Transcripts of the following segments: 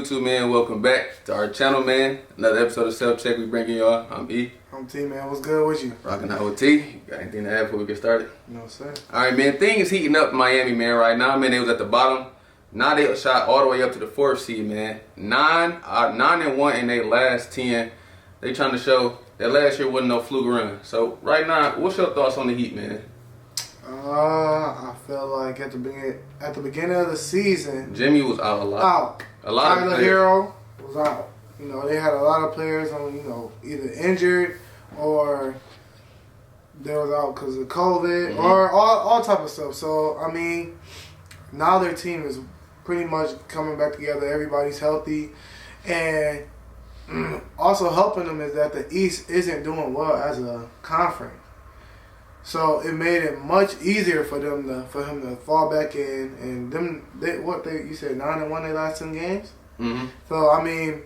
YouTube, man. Welcome back to our channel, man. Another episode of Self Check we bringing y'all. I'm E. I'm T, man. What's good with you? Rocking out with T. You got anything to add before we get started? No, sir. All right, man. Things heating up in Miami, man, right now. Man, they was at the bottom. Now they shot all the way up to the 4th seed, man. 9-1 in their last 10. They trying to show that last year wasn't no fluke run. So right now, what's your thoughts on the Heat, man? I feel like at the beginning of the season, Jimmy was out a lot. A lot Tyler of players. Hero was out. You know, they had a lot of players on, either injured or they was out because of COVID or all type of stuff. So, I mean, now their team is pretty much coming back together. Everybody's healthy. And also helping them is that the East isn't doing well as a conference. So it made it much easier for him to fall back in, and you said 9-1 their last 10 games. Mm-hmm. So I mean,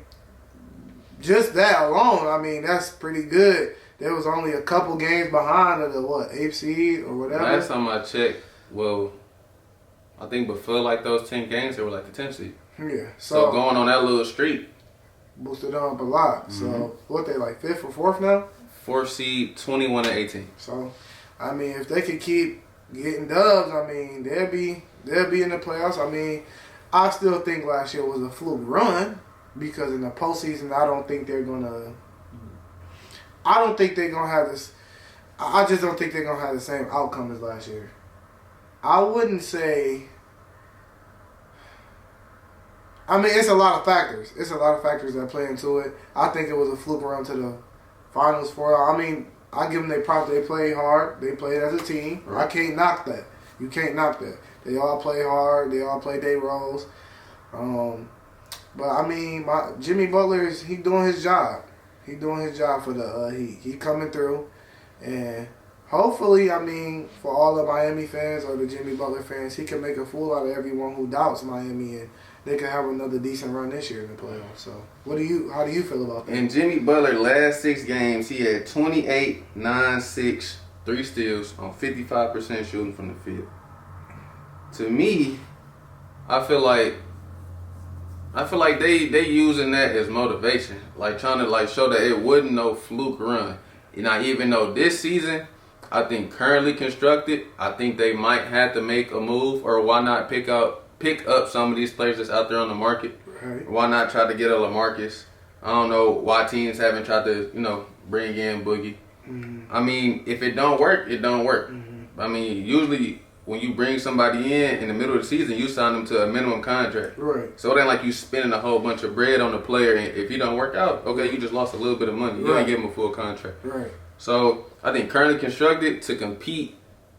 just that alone, I mean that's pretty good. There was only a couple games behind of the 8th seed or whatever. Last time I checked, well, I think before like those 10 games, they were like the 10th seed. Yeah. So going on that little streak, boosted them up a lot. So what they like 5th or 4th now? 4th seed, 21-18. So. I mean, if they could keep getting dubs, I mean, they'll be in the playoffs. I mean, I still think last year was a fluke run because in the postseason, I don't think they're gonna have this. I just don't think they're gonna have the same outcome as last year. I wouldn't say. I mean, it's a lot of factors. It's a lot of factors that play into it. I think it was a fluke run to the finals for. I mean. I give them their props. They played hard. They played as a team. Right. I can't knock that. You can't knock that. They all play hard. They all play their roles. But I mean, Jimmy Butler he doing his job. He doing his job for the Heat. He coming through, and hopefully, I mean, for all the Miami fans or the Jimmy Butler fans, he can make a fool out of everyone who doubts Miami, and they can have another decent run this year in the playoffs. So, how do you feel about that? In Jimmy Butler last 6 games, he had 28, 9, 6, 3 steals on 55% shooting from the field. To me, I feel like they using that as motivation, like trying to show that it wasn't no fluke run. You know, even though this season, I think currently constructed, I think they might have to make a move, or why not pick up some of these players that's out there on the market. Right. Why not try to get a LaMarcus? I don't know why teams haven't tried to, bring in Boogie. Mm-hmm. I mean, if it don't work, it don't work. Mm-hmm. I mean, usually when you bring somebody in the middle of the season, you sign them to a minimum contract. Right. So it ain't like you spending a whole bunch of bread on the player, and if he don't work out, okay, you just lost a little bit of money. You ain't give him a full contract. Right. So I think currently constructed to compete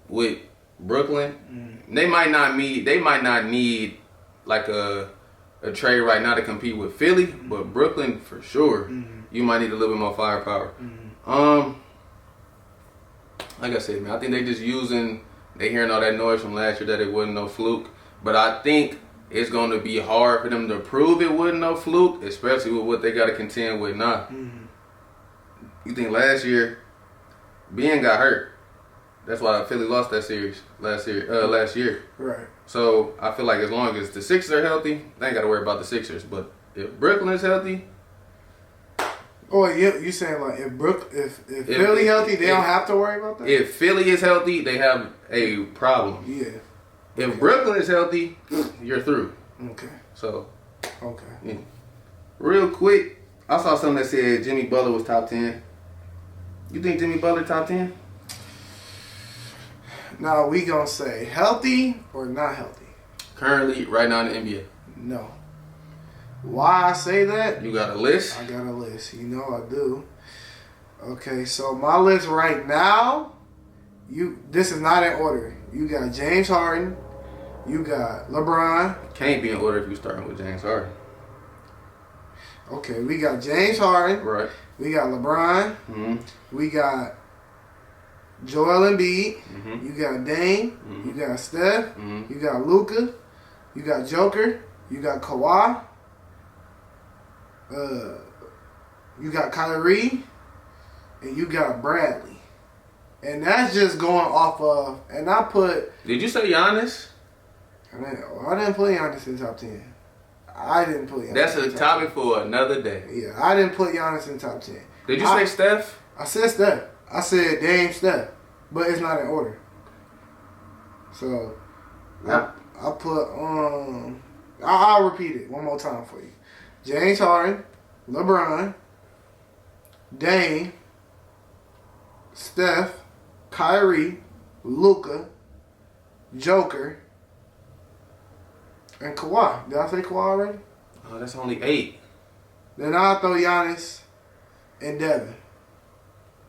with Brooklyn, they might not need like a trade right now to compete with Philly, but Brooklyn for sure, you might need a little bit more firepower. Like I said, man, I think they hearing all that noise from last year that it wasn't no fluke, but I think it's going to be hard for them to prove it wasn't no fluke, especially with what they got to contend with now. You think last year, Ben got hurt. That's why Philly lost that series last year. Right. So I feel like as long as the Sixers are healthy, they ain't got to worry about the Sixers. But if Brooklyn is healthy, you saying like if Philly healthy, they don't have to worry about that? If Philly is healthy, they have a problem. Yeah. If Brooklyn is healthy, you're through. Okay. So. Okay. Yeah. Real quick, I saw something that said Jimmy Butler was top 10. You think Jimmy Butler top 10? Now we gonna say healthy or not healthy? Currently, right now in the NBA. No. Why I say that? You got a list? I got a list. You know I do. Okay, so my list right now, this is not in order. You got James Harden. You got LeBron. Can't be in order if you're starting with James Harden. Okay, we got James Harden. Right. We got LeBron. Mm-hmm. We got Joel Embiid. Mm-hmm. You got Dame. Mm-hmm. You got Steph. Mm-hmm. You got Luka. You got Joker. You got Kawhi. you got Kyrie, and you got Bradley. And that's just going off of, and I put... Did you say Giannis? I didn't put Giannis in top 10. I didn't put Giannis That's in a top topic 10. for another day. Yeah, I didn't put Giannis in top 10. Did you say Steph? I said Steph. I said Dame Steph. But it's not in order. So, Yeah. I put, I'll repeat it one more time for you. James Harden, LeBron, Dame, Steph, Kyrie, Luka, Joker, and Kawhi. Did I say Kawhi already? Oh, that's only 8. Then I'll throw Giannis and Devin.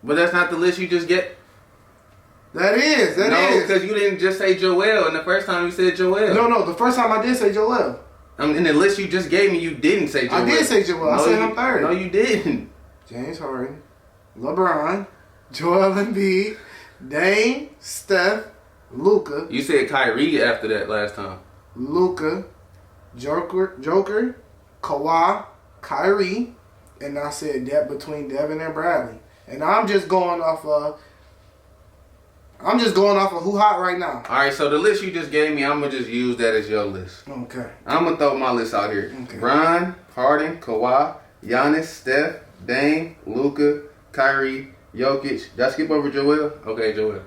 But that's not the list you just get. That is. No, because you didn't just say Joel, and the first time you said Joel. No. The first time I did say Joel. In the list you just gave me, you didn't say Joel. I did say Joel. I said him third. No, you didn't. James Harden, LeBron, Joel Embiid, Dame, Steph, Luka. You said Kyrie after that last time. Luka, Joker, Kawhi, Kyrie, and I said that between Devin and Bradley. And I'm just going off of who hot right now. All right, so the list you just gave me, I'm gonna just use that as your list. Okay. I'm gonna throw my list out here. Okay. Bron, Harden, Kawhi, Giannis, Steph, Dame, Luka, Kyrie, Jokic. Did I skip over Joel? Okay, Joel.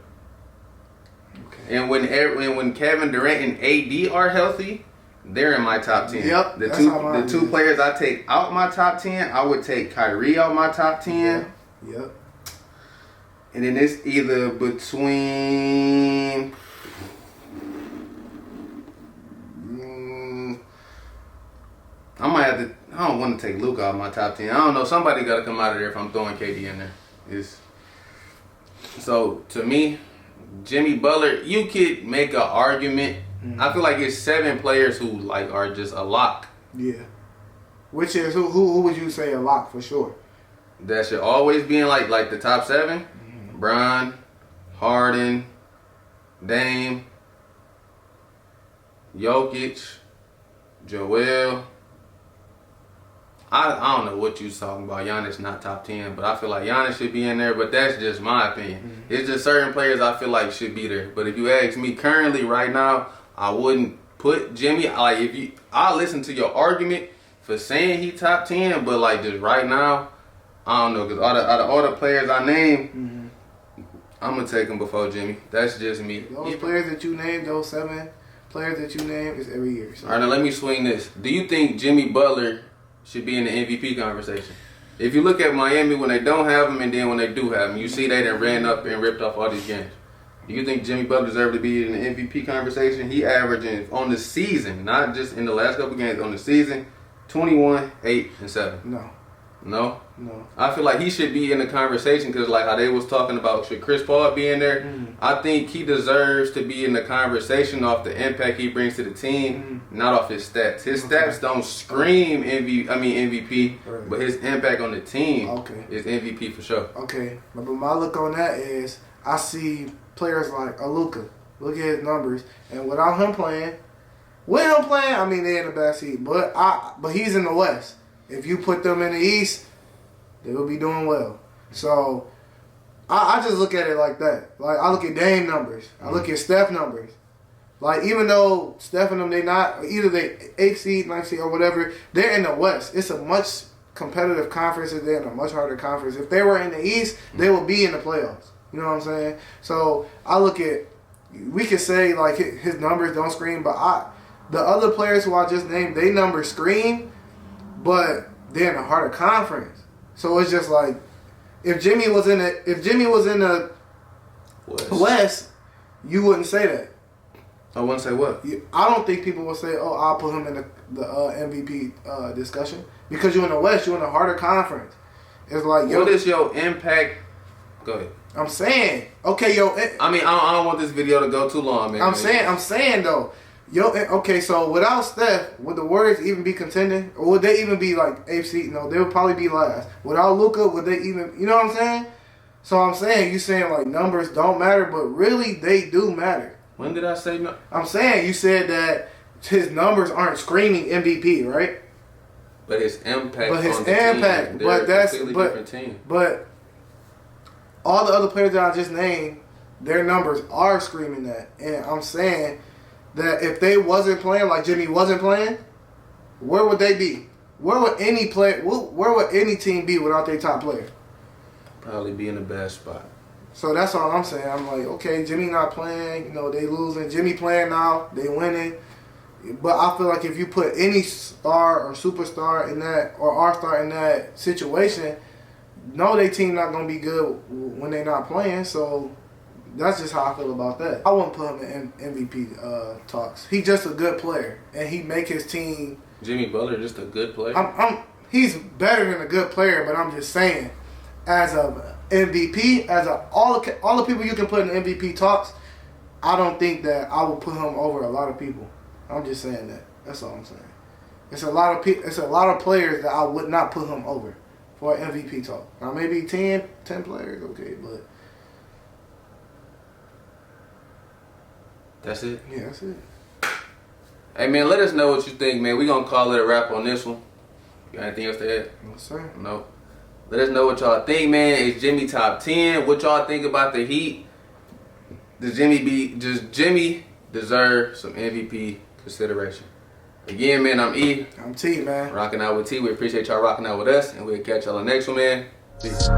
Okay. And when Kevin Durant and AD are healthy, they're in my top 10. Yep, The that's two how mine the two is. players I take out my top 10, I would take Kyrie out my top 10. Yep. And then it's either between I might have to. I don't want to take Luka out of my top 10. I don't know. Somebody got to come out of there if I'm throwing KD in there. So to me, Jimmy Butler, you could make an argument. I feel like it's 7 players who like are just a lock. Yeah. Which is who would you say a lock for sure? That should always be in like the top 7. Bron, Harden, Dame, Jokic, Joel. I don't know what you talking about. Giannis not top 10, but I feel like Giannis should be in there. But that's just my opinion. It's just certain players I feel like should be there. But if you ask me currently, right now, I wouldn't put Jimmy. Like I'll listen to your argument for saying he top 10, but like just right now, I don't know, because out of all the players I named, I'm gonna take him before Jimmy. That's just me. Those players that you named, those 7 players that you named, is every year. So. All right, now let me swing this. Do you think Jimmy Butler should be in the MVP conversation? If you look at Miami when they don't have him and then when they do have him, you see they done ran up and ripped off all these games. Do you think Jimmy Butler deserves to be in the MVP conversation? He averaging on the season, not just in the last couple games, on the season, 21, 8, and 7. No. No? No. I feel like he should be in the conversation because like how they was talking about should Chris Paul be in there? I think he deserves to be in the conversation off the impact he brings to the team, not off his stats. His stats don't scream MVP, Right. but his impact on the team Okay. is MVP for sure. Okay. But my look on that is I see players like Luka. Look at his numbers. And without him playing, I mean they're in the back seat. But he's in the West. If you put them in the East, they will be doing well. So I just look at it like that. Like I look at Dame numbers. I look at Steph numbers. Like even though Steph and them they not either they 8th seed, 9th seed or whatever, they're in the West. It's a much competitive conference. They're in a much harder conference. If they were in the East, they would be in the playoffs. You know what I'm saying? So I look at we could say like his numbers don't scream, but the other players who I just named, they numbers scream. But they're in a harder conference, so it's just like if Jimmy was in the West, you wouldn't say that. I wouldn't say what? I don't think people would say, "Oh, I'll put him in the MVP discussion," because you're in the West, you're in a harder conference. It's like, what is your impact? Go ahead. I'm saying, okay, I mean, I don't want this video to go too long, man. I'm saying though. Okay, so without Steph, would the Warriors even be contending? Or would they even be like 8th seed? No, they would probably be last. Without Luka, would they even, you know what I'm saying? So I'm saying, you saying like numbers don't matter, but really they do matter. When did I say no? I'm saying, you said that his numbers aren't screaming MVP, right? But his impact. But his on the impact. Team, But that's a completely different team. But all the other players that I just named, their numbers are screaming that. And I'm saying that if they wasn't playing, like Jimmy wasn't playing, where would they be? Where would any team be without their top player? Probably be in the best spot. So that's all I'm saying. I'm like, okay, Jimmy not playing, they losing. Jimmy playing now, they winning. But I feel like if you put any star or superstar in that, or R-star in that situation, no, their team not gonna be good when they not playing. So that's just how I feel about that. I wouldn't put him in MVP talks. He's just a good player, and he make his team. Jimmy Butler just a good player. He's better than a good player, but I'm just saying, as a MVP, all the people you can put in MVP talks, I don't think that I would put him over a lot of people. I'm just saying that. That's all I'm saying. It's a lot of players that I would not put him over for an MVP talk. Now maybe 10 players, okay, but that's it. Yeah, that's it. Hey man, let us know what you think, man. We gonna call it a wrap on this one. You got anything else to add? No, sir. No. Let us know what y'all think, man. Is Jimmy top 10? What y'all think about the Heat? Does Jimmy deserve some MVP consideration? Again, man, I'm E. I'm T, man. Rocking out with T. We appreciate y'all rocking out with us, and we'll catch y'all on the next one, man. Peace.